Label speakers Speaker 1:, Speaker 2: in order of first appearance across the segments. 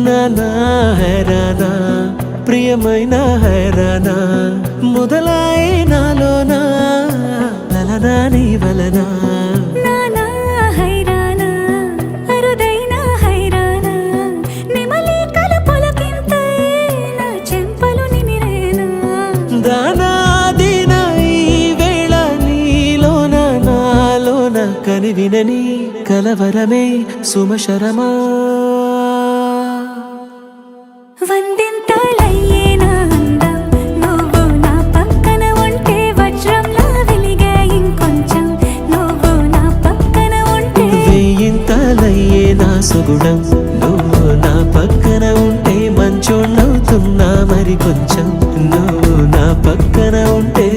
Speaker 1: నానా హైరానా ప్రియమైన హైరానా మొదలాయి నాలోనా లలనా నీ వలనా
Speaker 2: నానా హైరానా అరుదైన హైరానా నిమలి కలపులకింతై నా చెంపలు నిమిరేనా
Speaker 1: దానాదిన ఈ వేళ నీలోన నాలోన కనివినని కలవరమే సుమశరమా
Speaker 2: వందింతలయ్యేనా అందం నువ్వు నా పక్కన ఉంటే వజ్రంలా వెలిగే ఇంకొంచెం నువ్వు నా పక్కన ఉంటే
Speaker 1: వెయ్యింతలయ్యే నా సుగుణం నువ్వు నా పక్కన ఉంటే మంచోళ్ళవుతున్నా మరి కొంచెం నువ్వు నా పక్కన ఉంటే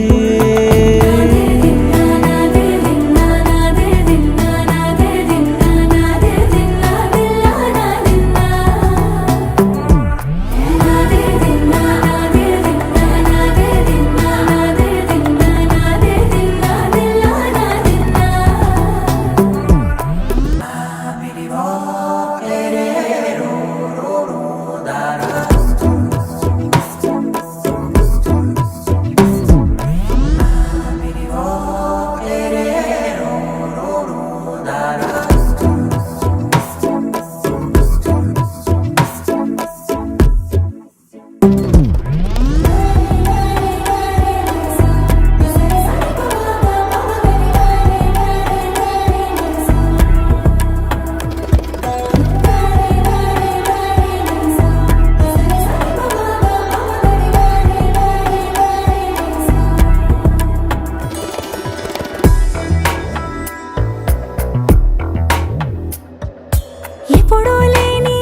Speaker 2: ఎప్పుడూ లేని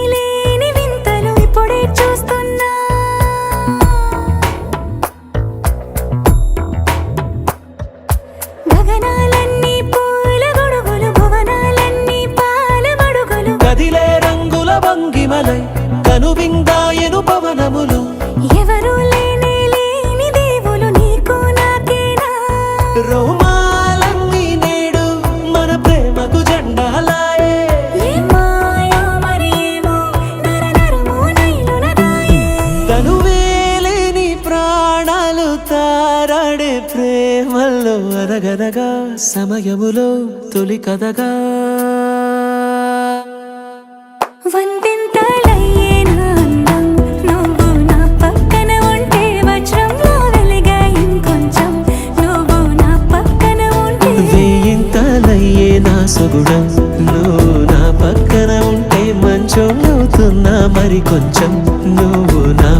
Speaker 2: వింతలు ఇప్పుడే చూస్తున్నా గగనాలన్నీ పూల గొడుగులు భువనాలన్నీ పాల మడుగులు
Speaker 1: కదిలే రంగుల భంగిమలై కనువిందాయను పవనములు
Speaker 2: ఎవరూ లేని దేవులు నీకు నాకేనా
Speaker 1: రోమాలన్నీ నేడు మన ప్రేమకు జెండాలాయే
Speaker 2: మాయో మరి ఏమో నరనరమో నైలున దాయే
Speaker 1: తనువేలేని ప్రాణాలు తారాడే ప్రేమల్లో అనగనగా సమయములో తొలి కథగా
Speaker 2: వందింతలయ్యేనా అందం నువ్వు నా పక్కన ఉంటే వజ్రంలా వెలిగే ఇంకొంచెం నువ్వు నా పక్కన ఉంటే
Speaker 1: వెయ్యింతలయ్యే నా సుగుణం నువ్వు నా పక్కన ఉంటే మంచోళ్ళవుతున్నా మరి కొంచెం నువ్వు నా